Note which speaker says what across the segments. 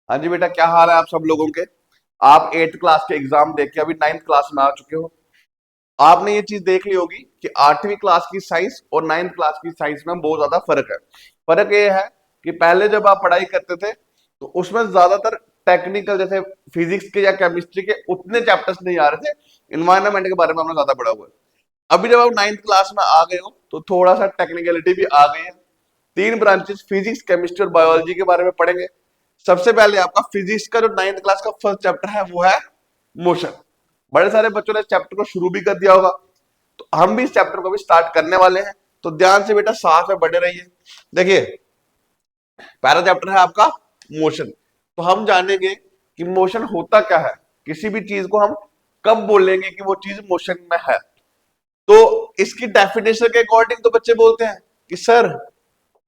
Speaker 1: हाँ जी बेटा, क्या हाल है आप सब लोगों के। आप 8th क्लास के एग्जाम देख के अभी 9th क्लास में आ चुके हो। आपने ये चीज देख ली होगी कि 8वीं क्लास की साइंस और 9th क्लास की साइंस में बहुत ज्यादा फर्क है। फर्क ये है कि पहले जब आप पढ़ाई करते थे तो उसमें ज्यादातर टेक्निकल जैसे फिजिक्स के या केमिस्ट्री के उतने चैप्टर्स नहीं आ रहे थे। इन्वायरमेंट के बारे में हमने ज्यादा पढ़ा हुआ है। अभी जब आप 9th क्लास में आ गए हो तो थोड़ा सा टेक्निकलिटी भी आ गई है। तीन ब्रांचेस फिजिक्स केमिस्ट्री और बायोलॉजी के बारे में पढ़ेंगे। सबसे पहले आपका फिजिक्स का जो 9th क्लास का फर्स्ट चैप्टर है वो है मोशन। बड़े सारे बच्चों ने इस चैप्टर को शुरू भी कर दिया होगा, तो हम भी इस चैप्टर को भी स्टार्ट करने वाले हैं। तो ध्यान से बेटा साथ में बने रहिए। देखिए, पहला चैप्टर है आपका मोशन। तो हम जानेंगे कि मोशन होता क्या है, किसी भी चीज को हम कब बोलेंगे कि वो चीज मोशन में है। तो इसकी डेफिनेशन के अकॉर्डिंग तो बच्चे बोलते हैं कि सर,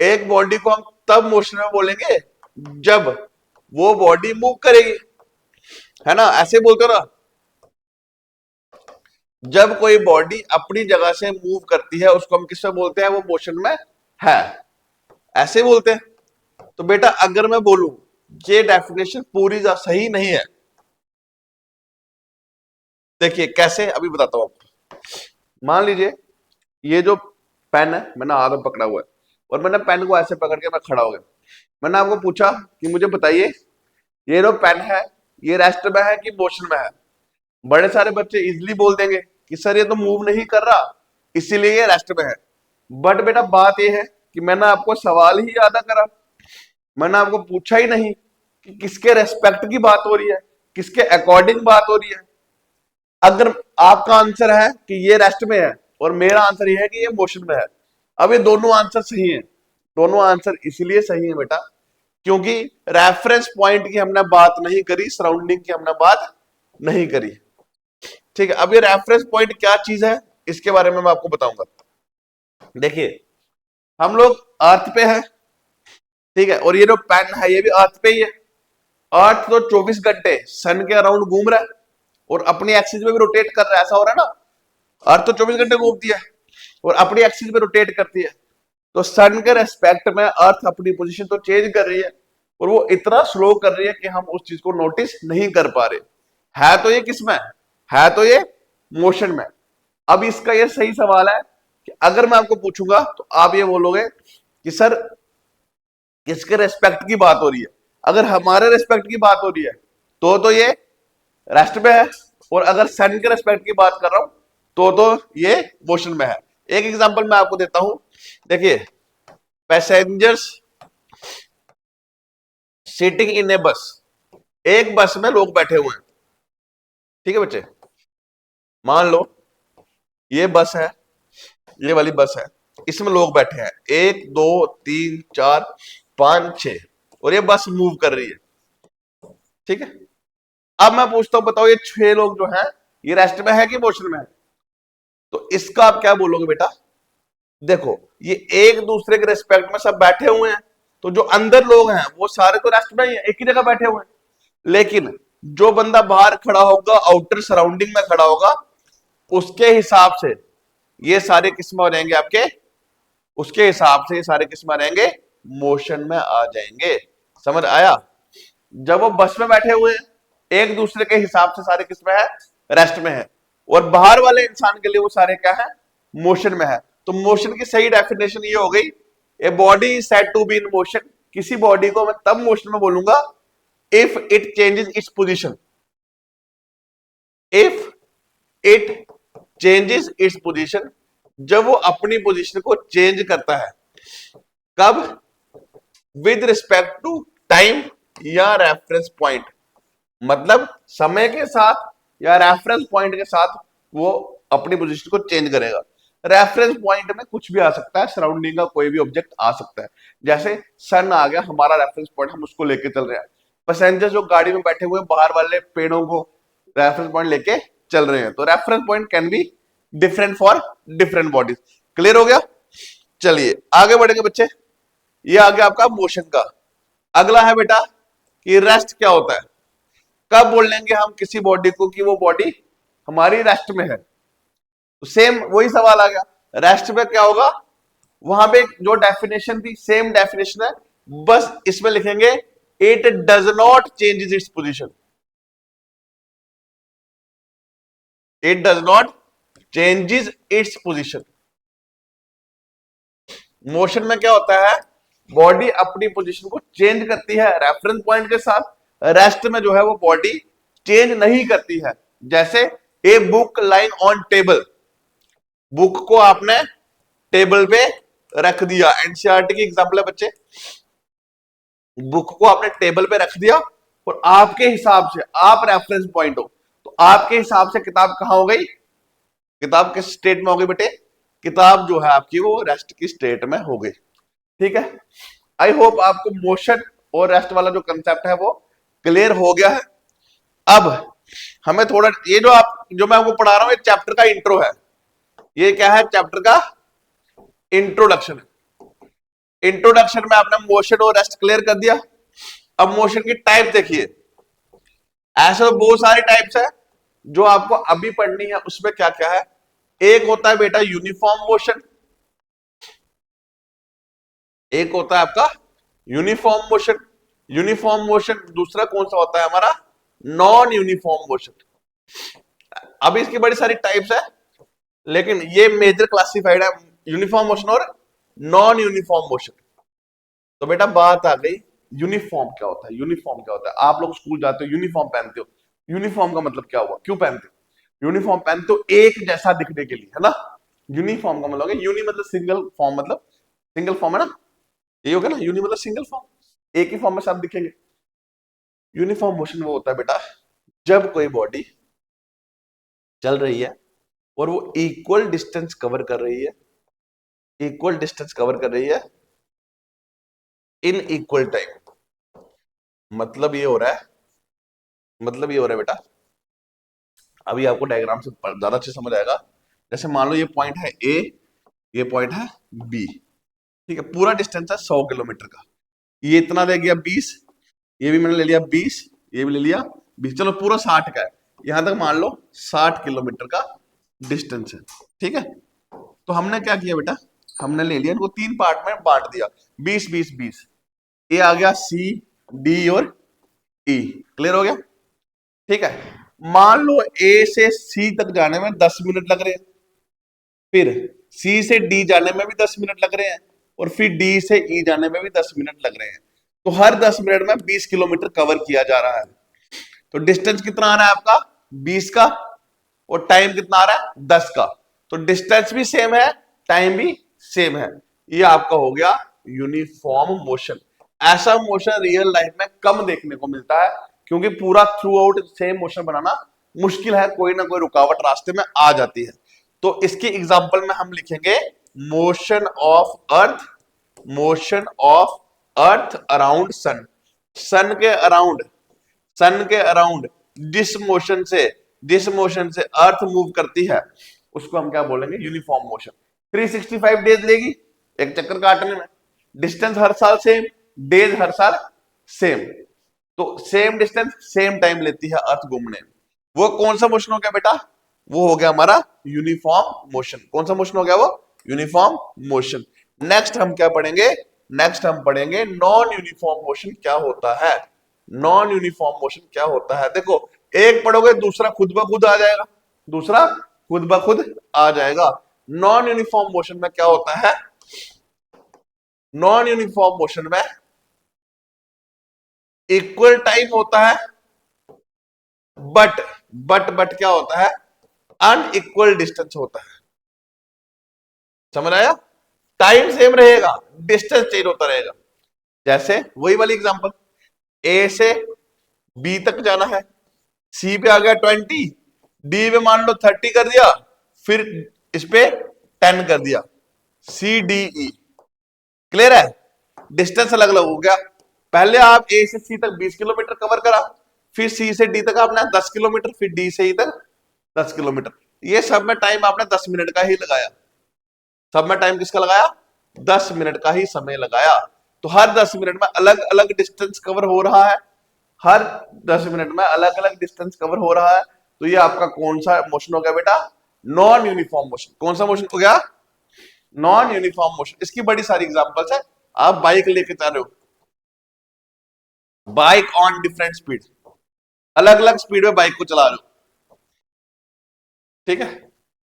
Speaker 1: एक बॉडी को हम तब मोशन में बोलेंगे जब वो बॉडी मूव करेगी, है ना, ऐसे बोलते हो ना। जब कोई बॉडी अपनी जगह से मूव करती है उसको हम किसमें बोलते हैं, वो मोशन में है, ऐसे बोलते हैं। तो बेटा अगर मैं बोलूं ये डेफिनेशन पूरी सही नहीं है, देखिए कैसे, अभी बताता हूं आपको। मान लीजिए ये जो पेन है मैंने हाथ में पकड़ा हुआ है और मैंने पेन को ऐसे पकड़ के मैं खड़ा हो गया। मैंने आपको पूछा कि मुझे बताइए ये जो पेन है ये रेस्ट में है कि मोशन में है। बड़े सारे बच्चे इजिली बोल देंगे कि सर ये तो मूव नहीं कर रहा इसीलिए ये रेस्ट में है। बट बेटा बात ये है कि मैंने आपको सवाल ही याद करा, मैंने आपको पूछा ही नहीं कि किसके रेस्पेक्ट की बात हो रही है, किसके अकॉर्डिंग बात हो रही है। अगर आपका आंसर है कि ये रेस्ट में है और मेरा आंसर ये है कि ये मोशन में है, अब ये दोनों आंसर सही हैं। दोनों आंसर इसलिए सही है बेटा क्योंकि रेफरेंस पॉइंट की हमने बात नहीं करी, सराउंडिंग की हमने बात नहीं करी। ठीक है, अब ये रेफरेंस पॉइंट क्या चीज है इसके बारे में मैं आपको बताऊंगा। देखिए, हम लोग अर्थ पे है, ठीक है, और ये जो पेन है ये भी अर्थ पे ही है। अर्थ तो 24 घंटे सन के अराउंड घूम रहा है और अपनी एक्सिस में भी रोटेट कर रहा है, ऐसा हो रहा है ना। अर्थ तो 24 घंटे घूमती है और अपनी एक्सिस में रोटेट करती है। तो सन के रेस्पेक्ट में अर्थ अपनी पोजीशन तो चेंज कर रही है और वो इतना स्लो कर रही है कि हम उस चीज को नोटिस नहीं कर पा रहे। है तो ये किसमें, है तो ये मोशन में। अब इसका ये सही सवाल है कि अगर मैं आपको पूछूंगा तो आप ये बोलोगे कि सर किसके रेस्पेक्ट की बात हो रही है। अगर हमारे रेस्पेक्ट की बात हो रही है तो ये रेस्ट में है, और अगर सन के रेस्पेक्ट की बात कर रहा हूं तो ये मोशन में है। एक एग्जांपल मैं आपको देता हूं। देखिए, पैसेंजर्स सिटिंग इन ए बस, एक बस में लोग बैठे हुए हैं, ठीक है बच्चे। मान लो ये बस है, ये वाली बस है, इसमें लोग बैठे हैं 1 2 3 4 5 6 और ये बस मूव कर रही है, ठीक है। अब मैं पूछता हूं बताओ ये 6 लोग जो हैं ये रेस्ट में है कि मोशन में है। तो इसका आप क्या बोलोगे बेटा। देखो, ये एक दूसरे के रिस्पेक्ट में सब बैठे हुए हैं, तो जो अंदर लोग हैं वो सारे तो रेस्ट में ही है, एक ही जगह बैठे हुए हैं। लेकिन जो बंदा बाहर खड़ा होगा, आउटर सराउंडिंग में खड़ा होगा, उसके हिसाब से ये सारे किस्म हो जाएंगे आपके, उसके हिसाब से ये सारे किस्म रहेंगे मोशन में आ जाएंगे। समझ आया। जब वो बस में बैठे हुए हैं एक दूसरे के हिसाब से सारे किस्म है, रेस्ट में है, और बाहर वाले इंसान के लिए वो सारे क्या है, मोशन में है। तो मोशन की सही डेफिनेशन ये हो गई, a body is said to be in motion. किसी बॉडी को मैं तब मोशन में बोलूंगा if it changes its position, if it changes its position, जब वो अपनी पोजीशन को चेंज करता है। कब, विद रिस्पेक्ट टू टाइम या रेफरेंस पॉइंट, मतलब समय के साथ या रेफरेंस पॉइंट के साथ वो अपनी पोजीशन को चेंज करेगा। रेफरेंस पॉइंट में कुछ भी आ सकता है, सराउंडिंग का कोई भी ऑब्जेक्ट आ सकता है। जैसे सन आ गया हमारा रेफरेंस पॉइंट, हम उसको लेके चल रहे हैं। पैसेंजर जो गाड़ी में बैठे हुए बाहर वाले पेड़ों को रेफरेंस पॉइंट लेके चल रहे हैं। तो reference point can be different for different bodies. Clear हो गया। चलिए आगे बढ़ेंगे बच्चे। ये आ गया आपका मोशन का। अगला है बेटा कि रेस्ट क्या होता है। कब बोल लेंगे हम किसी बॉडी को कि वो बॉडी हमारी रेस्ट में है। तो सेम वही सवाल आ गया, रेस्ट में क्या होगा। वहां पे जो डेफिनेशन थी सेम डेफिनेशन है, बस इसमें लिखेंगे it does not changes its position, it does not changes its position. Motion में क्या होता है, बॉडी अपनी पोजीशन को चेंज करती है रेफरेंस पॉइंट के साथ, रेस्ट में जो है वो बॉडी चेंज नहीं करती है। जैसे a book line on table, book को आपने टेबल पे रख दिया, एनसीईआरटी की एग्जांपल है बच्चे, बुक को आपने टेबल पे रख दिया और आपके हिसाब से, आप रेफरेंस पॉइंट हो, तो आपके हिसाब से किताब कहां हो गई, किताब किस स्टेट में हो गई बेटे, किताब जो है आपकी वो रेस्ट की स्टेट में हो गई। ठीक है, आई होप आपको मोशन और रेस्ट वाला जो कंसेप्ट है वो क्लियर हो गया है। अब हमें थोड़ा ये जो मैं आपको पढ़ा रहा हूं, ये चैप्टर का इंट्रो है, ये क्या है, चैप्टर का इंट्रोडक्शन है। इंट्रोडक्शन में आपने मोशन और रेस्ट क्लियर कर दिया। अब मोशन की टाइप देखिए, ऐसे तो बहुत सारी टाइप्स है, जो आपको अभी पढ़नी है उसमें क्या क्या है। एक होता है बेटा यूनिफॉर्म मोशन, एक होता है आपका यूनिफॉर्म मोशन, यूनिफॉर्म मोशन। दूसरा कौन सा होता है हमारा, नॉन यूनिफॉर्म मोशन। अभी इसकी बड़ी सारी टाइप्स है, लेकिन ये मेजर क्लासिफाइड है, यूनिफॉर्म मोशन और नॉन यूनिफॉर्म मोशन। तो बेटा बात आ गई, यूनिफॉर्म क्या होता है, यूनिफॉर्म क्या होता है। आप लोग स्कूल जाते हो, यूनिफॉर्म पहनते हो, यूनिफॉर्म का मतलब क्या हुआ, क्यों पहनते हो, यूनिफॉर्म पहनते हो एक जैसा दिखने के लिए, है ना। यूनिफॉर्म का मतलब यूनि मतलब सिंगल, फॉर्म मतलब सिंगल फॉर्म, है ना, ये होगा ना, यूनि मतलब सिंगल फॉर्म, एक ही फॉर्म में सब दिखेंगे। यूनिफॉर्म मोशन वो होता है बेटा जब कोई बॉडी चल रही है और वो इक्वल डिस्टेंस कवर कर रही है, इक्वल डिस्टेंस कवर कर रही है इन इक्वल टाइम। मतलब ये हो रहा है, मतलब ये हो रहा है बेटा, अभी आपको डायग्राम से ज्यादा अच्छे समझ आएगा। जैसे मान लो ये पॉइंट है ए, ये पॉइंट है बी, ठीक है, पूरा डिस्टेंस है 100 किलोमीटर का, ये इतना दे गया 20, ये भी मैंने ले लिया 20, ये भी ले लिया 20, चलो पूरा 60 का है, यहां तक मान लो 60 किलोमीटर का डिस्टेंस है। ठीक है, तो हमने क्या किया बेटा, हमने ले लिया इनको तीन पार्ट में बांट दिया, 20 20 20, ये आ गया सी डी और ई, क्लियर हो गया। ठीक है, मान लो ए से सी तक जाने में 10 मिनट लग रहे हैं, फिर सी से डी जाने में भी 10 मिनट लग रहे हैं, और फिर डी से ई जाने में भी 10 मिनट लग रहे हैं। तो हर 10 मिनट में 20 किलोमीटर कवर किया जा रहा है। तो डिस्टेंस कितना आ रहा है आपका 20 का, और टाइम कितना आ रहा है 10 का। तो डिस्टेंस भी सेम है, टाइम भी सेम है। ये आपका हो गया यूनिफॉर्म मोशन। ऐसा मोशन रियल लाइफ में कम देखने को मिलता है, क्योंकि पूरा थ्रू आउट सेम मोशन बनाना मुश्किल है, कोई ना कोई रुकावट रास्ते में आ जाती है। तो इसकी एग्जांपल में हम लिखेंगे motion of earth, motion of earth around sun, sun के अराउंड, सन के अराउंड जिस मोशन से अर्थ मूव करती है उसको हम क्या बोलेंगे, यूनिफॉर्म मोशन। 365 डेज लेगी एक चक्कर काटने में, डिस्टेंस हर साल सेम, डेज हर साल सेम, तो सेम डिस्टेंस सेम टाइम लेती है अर्थ घूमने में। वो कौन सा मोशन हो गया बेटा, वो हो गया हमारा यूनिफॉर्म मोशन। कौन सा मोशन हो गया वो, यूनिफॉर्म मोशन। नेक्स्ट हम क्या पढ़ेंगे, नेक्स्ट हम पढ़ेंगे नॉन यूनिफॉर्म मोशन क्या होता है। नॉन यूनिफॉर्म मोशन क्या होता है, देखो एक पढ़ोगे दूसरा खुद ब खुद आ जाएगा, दूसरा खुद ब खुद आ जाएगा। नॉन यूनिफॉर्म मोशन में क्या होता है, नॉन यूनिफॉर्म मोशन में इक्वल टाइम होता है, बट क्या होता है, अनइक्वल डिस्टेंस होता है। समझ आया, टाइम सेम रहेगा, डिस्टेंस चेंज होता रहेगा। जैसे वही वाली एग्जांपल, ए से बी तक जाना है, सी पे आ गया 20, डी पे मान लो 30 कर दिया, फिर इस पे 10 कर दिया, सी डी ई, क्लियर है, डिस्टेंस अलग अलग हो गया। पहले आप ए से सी तक 20 किलोमीटर कवर करा, फिर सी से डी तक आपने 10 किलोमीटर, फिर डी से ई तक 10 किलोमीटर, ये सब में टाइम आपने 10 मिनट का ही लगाया, सब में टाइम किसका लगाया, 10 मिनट का ही समय लगाया। तो हर 10 मिनट में अलग अलग डिस्टेंस कवर हो रहा है, हर 10 मिनट में अलग अलग डिस्टेंस कवर हो रहा है। तो ये आपका कौन सा मोशन हो गया बेटा, नॉन यूनिफॉर्म मोशन। कौन सा मोशन हो गया, नॉन यूनिफॉर्म मोशन। इसकी बड़ी सारी एग्जांपल्स है, आप बाइक लेके जा रहे हो, बाइक ऑन डिफरेंट स्पीड, अलग अलग स्पीड में बाइक को चला रहे हो, ठीक है।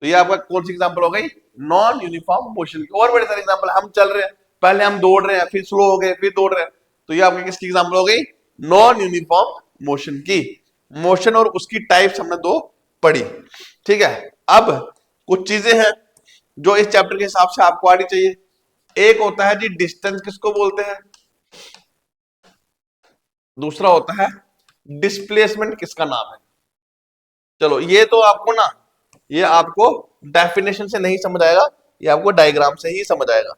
Speaker 1: तो ये आपका कौन सी एग्जांपल हो गई, नॉन यूनिफॉर्म मोशन की। और बड़े सारे एग्जांपल, हम चल रहे हैं, पहले हम दौड़ रहे हैं, फिर स्लो हो गए, फिर दौड़ रहे हैं, तो ये आपकी किसकी एग्जांपल हो गई, नॉन यूनिफॉर्म मोशन की। मोशन और उसकी टाइप्स हमने दो पढ़ी, ठीक है। अब कुछ चीजें हैं जो इस चैप्टर के हिसाब से आपको आनी चाहिए। एक होता है जी डिस्टेंस, किसको बोलते हैं, दूसरा होता है डिस्प्लेसमेंट, किसका नाम है। चलो ये तो आपको ना, ये आपको डेफिनेशन से नहीं समझ आएगा, ये आपको डायग्राम से ही समझ आएगा,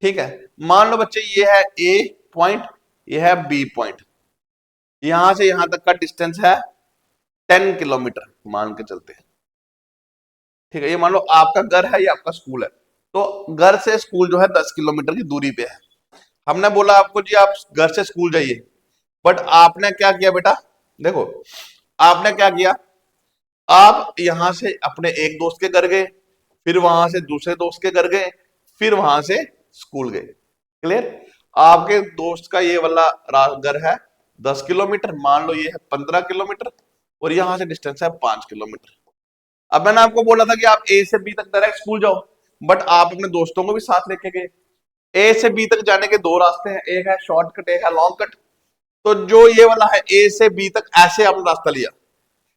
Speaker 1: ठीक है। मान लो बच्चे ये है ए पॉइंट, ये है बी पॉइंट, यहां से यहां तक का डिस्टेंस है 10 किलोमीटर मान के चलते हैं, ठीक है। ये मान लो आपका घर है, ये आपका स्कूल है, तो घर से स्कूल जो है 10 किलोमीटर की दूरी पे है। हमने बोला आपको जी आप घर से स्कूल जाइए, बट आपने क्या किया बेटा, देखो आपने क्या किया, आप यहां से अपने एक दोस्त के घर गए, फिर वहां से दूसरे दोस्त के घर गए, फिर वहां से स्कूल गए, क्लियर। आपके दोस्त का ये वाला घर है 10 किलोमीटर, मान लो ये है 15 किलोमीटर, और यहां से डिस्टेंस है 5 किलोमीटर। अब मैंने आपको बोला था कि आप ए से बी तक डायरेक्ट स्कूल जाओ, बट आप अपने दोस्तों को भी साथ लेके गए। ए से बी तक जाने के दो रास्ते हैं, एक है शॉर्टकट, एक है लॉन्ग कट। तो जो ये वाला है ए से बी तक, ऐसे आपने रास्ता लिया,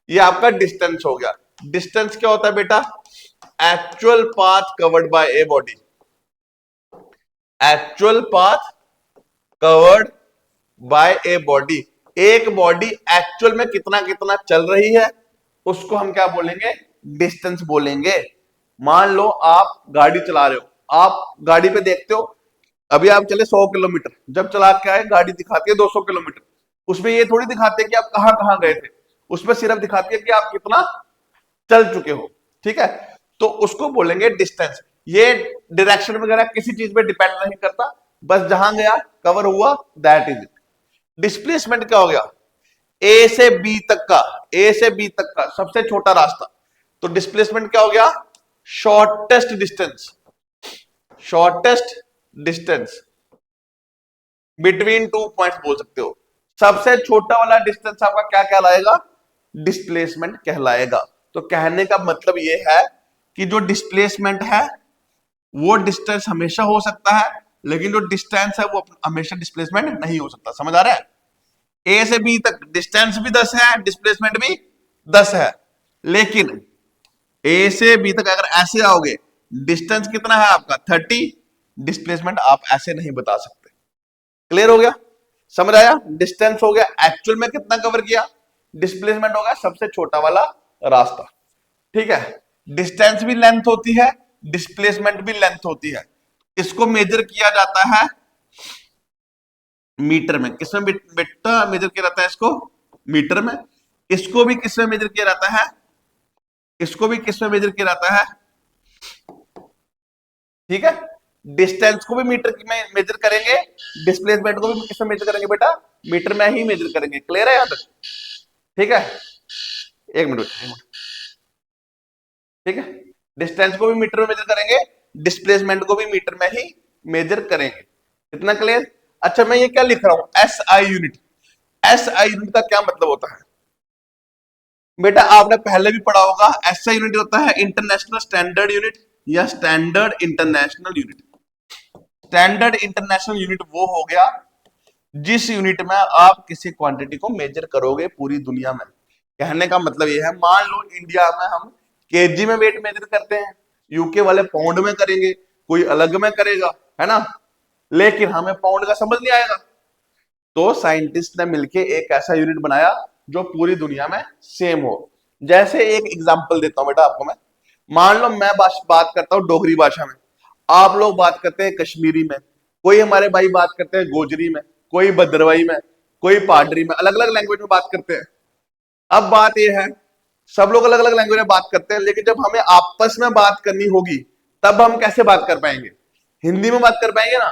Speaker 1: ये आपका डिस्टेंस हो गया। डिस्टेंस क्या होता है बेटा, actual path covered by a body, actual path covered by a body. एक बॉडी एक्चुअल में कितना कितना चल रही है, उसको हम क्या बोलेंगे, डिस्टेंस बोलेंगे। मान लो आप गाड़ी चला रहे हो, आप गाड़ी पे देखते हो, अभी आप चले 100 किलोमीटर, जब चला के आए गाड़ी दिखाती है 200 किलोमीटर, उसमें ये थोड़ी दिखाते हैं कि आप कहां कहां गए थे, उसमें सिर्फ दिखाती है कि आप कितना चल चुके हो, ठीक है। तो उसको बोलेंगे डिस्टेंस। ये डायरेक्शन वगैरह किसी चीज पे डिपेंड नहीं करता, बस जहां गया कवर हुआ, दैट इज इट। डिस्प्लेसमेंट क्या हो गया, ए से बी तक का, ए से बी तक का सबसे छोटा रास्ता, तो डिस्प्लेसमेंट क्या हो गया, shortest distance, shortest distance between two points बोल सकते हो। सबसे छोटा वाला डिस्टेंस आपका क्या कहलाएगा, डिस्प्लेसमेंट कहलाएगा। तो कहने का मतलब यह है कि जो डिस्प्लेसमेंट है वो डिस्टेंस हमेशा हो सकता है, लेकिन जो डिस्टेंस है वो हमेशा डिस्प्लेसमेंट नहीं हो सकता। समझ आ रहा है, ए से बी तक डिस्टेंस भी 10 है, डिस्प्लेसमेंट भी 10 है, लेकिन ए से बी तक अगर ऐसे आओगे, डिस्टेंस कितना है आपका 30, डिस्प्लेसमेंट आप ऐसे नहीं बता सकते। क्लियर हो गया, समझ आया। डिस्टेंस हो गया एक्चुअल में कितना कवर किया, डिस्प्लेसमेंट हो गया सबसे छोटा वाला रास्ता, ठीक है। डिस्टेंस भी लेंथ होती है, डिस्प्लेसमेंट भी लेंथ होती है। इसको मेजर किया जाता है मीटर में, किसमें बेटा मेजर किया जाता है इसको, मीटर में। इसको भी किसमें मेजर किया जाता है, इसको भी किसमें मेजर किया जाता है, ठीक है। डिस्टेंस को भी मीटर में मेजर करेंगे, डिस्प्लेसमेंट को भी किसमें मेजर करेंगे बेटा, मीटर में ही मेजर करेंगे। क्लियर है यहां तक, ठीक है। एक मिनट, ठीक है। डिस्टेंस को भी मीटर में मेजर करेंगे, डिस्प्लेसमेंट को भी मीटर में ही मेजर करेंगे। इतना क्लियर। अच्छा मैं ये क्या लिख रहा हूं, S I unit. S I unit का क्या मतलब होता है बेटा, आपने पहले भी पढ़ा होगा, एस आई यूनिट होता है इंटरनेशनल स्टैंडर्ड यूनिट या standard international unit. Standard international unit वो हो गया जिस यूनिट में आप किसी क्वांटिटी को मेजर करोगे पूरी दुनिया में। कहने का मतलब ये है, मान लो इंडिया में हम केजी में वेट मेजर करते हैं, यूके वाले पाउंड में करेंगे, कोई अलग में करेगा, है ना, लेकिन हमें पाउंड का समझ नहीं आएगा। तो साइंटिस्ट ने मिलके एक ऐसा यूनिट बनाया जो पूरी दुनिया में सेम हो। जैसे एक एग्जांपल देता हूं बेटा आपको मैं, मान लो मैं बात करता हूं डोगरी भाषा में, आप लोग बात करते हैं कश्मीरी में, कोई हमारे भाई बात करते हैं गोजरी में, कोई भद्रवाही में, कोई पाडरी में, अलग अलग लैंग्वेज में बात करते हैं। अब बात यह है, सब लोग अलग अलग लैंग्वेज में बात करते हैं, लेकिन जब हमें आपस में बात करनी होगी तब हम कैसे बात कर पाएंगे, हिंदी में बात कर पाएंगे ना,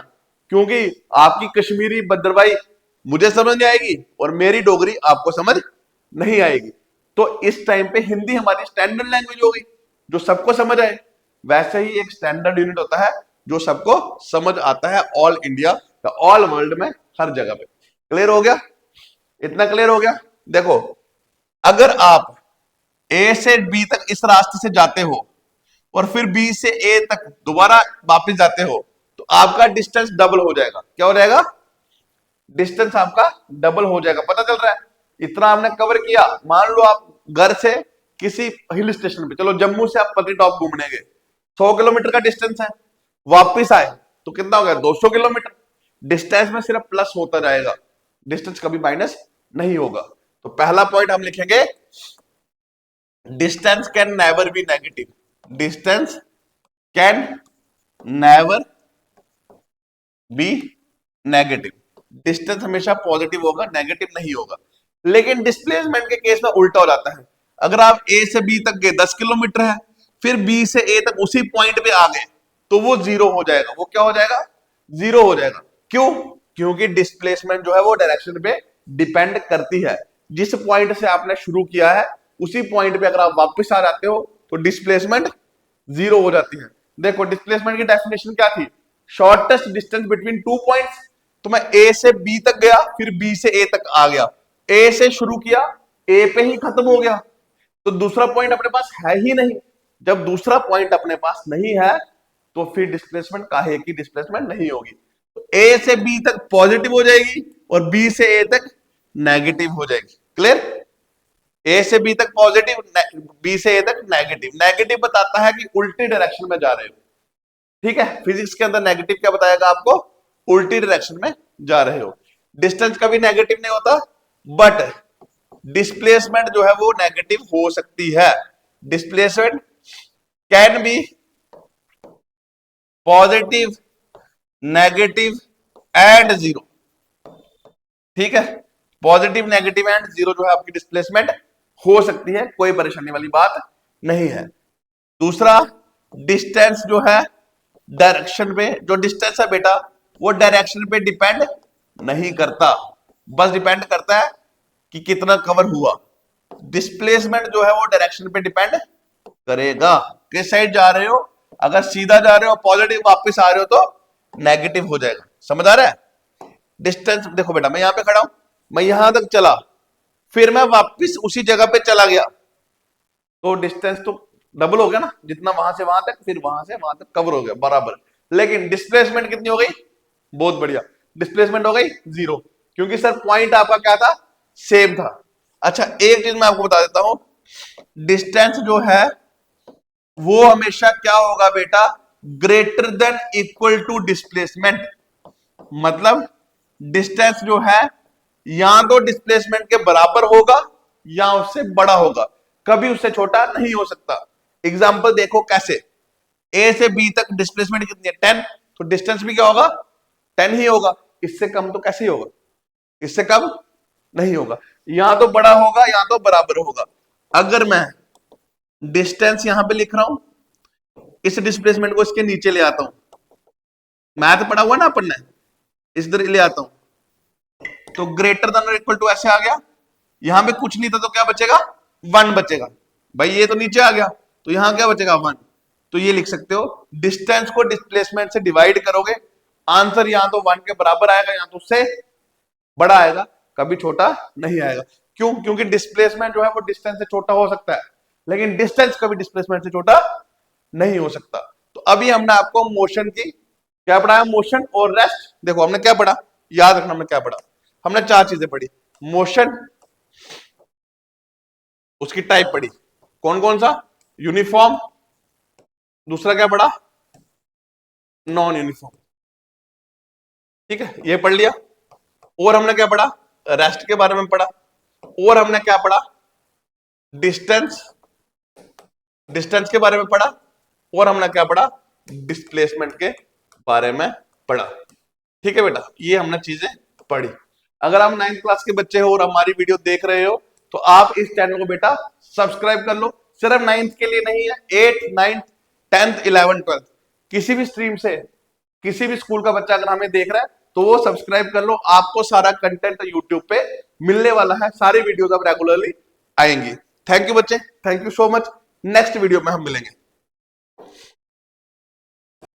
Speaker 1: क्योंकि आपकी कश्मीरी भद्रवाही मुझे समझ नहीं आएगी और मेरी डोगरी आपको समझ नहीं आएगी। तो इस टाइम पे हिंदी हमारी स्टैंडर्ड लैंग्वेज होगी जो सबको समझ आए। वैसे ही एक स्टैंडर्ड यूनिट होता है जो सबको समझ आता है, ऑल इंडिया, ऑल वर्ल्ड में, हर जगह पे। क्लियर हो गया। इतना क्लियर हो गया। देखो अगर आप ए से बी तक इस रास्ते से जाते हो और फिर बी से ए तक दोबारा वापस जाते हो तो आपका डिस्टेंस डबल हो जाएगा। क्या हो जाएगा? डिस्टेंस आपका डबल हो जाएगा। पता चल रहा है? इतना आपने कवर किया। मान लो आप घर से किसी हिल स्टेशन पे, चलो जम्मू से आप पत्नीटॉप घूमने गए, 100 किलोमीटर का डिस्टेंस है, वापिस आए तो कितना हो गया? 200 किलोमीटर। डिस्टेंस में सिर्फ प्लस होता जाएगा, डिस्टेंस कभी माइनस नहीं होगा। तो पहला पॉइंट हम लिखेंगे, distance can never be negative. Distance can never be negative. Distance हमेशा पॉजिटिव होगा, नेगेटिव नहीं होगा। लेकिन डिस्प्लेसमेंट के केस में उल्टा हो जाता है। अगर आप ए से बी तक गए 10 किलोमीटर है, फिर बी से ए तक उसी पॉइंट पे आ गए तो वो जीरो हो जाएगा। वो क्या हो जाएगा? जीरो हो जाएगा। क्यों? क्योंकि डिस्प्लेसमेंट जो है वो डायरेक्शन पे डिपेंड करती है। जिस पॉइंट से आपने शुरू किया है उसी पॉइंट पे अगर आप वापस आ जाते हो तो डिस्प्लेसमेंट जीरो हो जाती है। देखो डिस्प्लेसमेंट की डेफिनेशन क्या थी? Shortest distance between two points. तो मैं ए से बी तक गया, फिर बी से ए तक आ गया, ए से शुरू किया, ए पे ही खत्म हो गया, तो दूसरा पॉइंट अपने पास है ही नहीं। जब दूसरा पॉइंट अपने पास नहीं है तो फिर डिस्प्लेसमेंट काहे की डिस्प्लेसमेंट नहीं होगी। तो ए से बी तक पॉजिटिव हो जाएगी और बी से ए तक नेगेटिव हो जाएगी। क्लियर? ए से बी तक पॉजिटिव, बी से ए तक नेगेटिव। नेगेटिव बताता है कि उल्टी डायरेक्शन में जा रहे हो। ठीक है, फिजिक्स के अंदर नेगेटिव क्या बताएगा आपको? उल्टी डायरेक्शन में जा रहे हो। डिस्टेंस कभी नेगेटिव नहीं होता, बट डिस्प्लेसमेंट जो है वो नेगेटिव हो सकती है। Displacement can be positive, negative and zero. ठीक है, पॉजिटिव, नेगेटिव एंड जीरो जो है आपकी डिस्प्लेसमेंट हो सकती है, कोई परेशानी वाली बात नहीं है। दूसरा, डिस्टेंस जो है डायरेक्शन पे, जो डिस्टेंस है बेटा वो डायरेक्शन पे डिपेंड नहीं करता, बस डिपेंड करता है कि कितना कवर हुआ। डिस्प्लेसमेंट जो है वो डायरेक्शन पे डिपेंड करेगा, किस साइड जा रहे हो। अगर सीधा जा रहे हो पॉजिटिव, वापस आ रहे हो तो नेगेटिव हो जाएगा। समझ आ रहा है? डिस्टेंस देखो बेटा, मैं यहां पे खड़ा हूं, मैं यहां तक चला, फिर मैं वापस उसी जगह पे चला गया, तो डिस्टेंस तो डबल हो गया ना, जितना वहां से वहां तक, फिर वहां से वहां तक कवर हो गया बराबर। लेकिन डिस्प्लेसमेंट कितनी हो गई? बहुत बढ़िया, डिस्प्लेसमेंट हो गई जीरो, क्योंकि सर पॉइंट आपका क्या था? सेम था। अच्छा एक चीज मैं आपको बता देता हूं, डिस्टेंस जो है वो हमेशा क्या होगा बेटा? Greater than equal to displacement. मतलब डिस्टेंस जो है या तो डिस्प्लेसमेंट के बराबर होगा या उससे बड़ा होगा, कभी उससे छोटा नहीं हो सकता। एग्जाम्पल देखो कैसे, ए से बी तक डिस्प्लेसमेंट कितनी है? 10, तो डिस्टेंस भी क्या होगा? 10 ही होगा। इससे कम तो कैसे ही होगा? इससे कम नहीं होगा। या तो बड़ा होगा या तो बराबर होगा। अगर मैं डिस्टेंस यहां पे लिख रहा हूं, इस डिस्प्लेसमेंट को इसके नीचे ले आता हूं, मैथ पढ़ा हुआ ना अपन ने, इधर ले आता हूं, तो ग्रेटर देन और इक्वल टू ऐसे आ गया। यहां पे कुछ नहीं था तो क्या बचेगा? 1 बचेगा। भाई ये तो नीचे आ गया, तो यहां क्या बचेगा? 1। तो ये लिख सकते हो, डिस्टेंस को डिस्प्लेसमेंट से डिवाइड करोगे, आंसर या तो 1 के बराबर आएगा या तो उससे बड़ा आएगा, कभी छोटा नहीं आएगा। क्यों? क्योंकि डिस्प्लेसमेंट जो है वो डिस्टेंस से छोटा हो सकता है, लेकिन डिस्टेंस कभी डिस्प्लेसमेंट से छोटा नहीं हो सकता। तो अभी हमने आपको मोशन की क्या पढ़ाया? मोशन और रेस्ट। देखो हमने क्या पढ़ा, याद रखना हमने क्या पढ़ा। हमने 4 चीजें पढ़ी। मोशन, उसकी टाइप पढ़ी, कौन कौन सा? यूनिफॉर्म, दूसरा क्या पढ़ा? Non uniform. ठीक है, ये पढ़ लिया। और हमने क्या पढ़ा? रेस्ट के बारे में पढ़ा। और हमने क्या पढ़ा? डिस्टेंस, डिस्टेंस के बारे में पढ़ा। और हमने क्या पढ़ा? डिस्प्लेसमेंट के बारे में पढ़ा। ठीक है बेटा, ये हमने चीजें पढ़ी। अगर आप 9th क्लास के बच्चे हो और हमारी वीडियो देख रहे हो तो आप इस चैनल को बेटा सब्सक्राइब कर लो। सिर्फ 9th के लिए नहीं है, 8th, 9th, 10th, 11th, 12th, किसी भी स्ट्रीम से, किसी भी स्कूल का बच्चा अगर हमें देख रहा है तो वो सब्सक्राइब कर लो। आपको सारा कंटेंट यूट्यूब पे मिलने वाला है, सारी वीडियोस अब रेगुलरली आएंगी। थैंक यू बच्चे, thank you so much. Next video में हम मिलेंगे।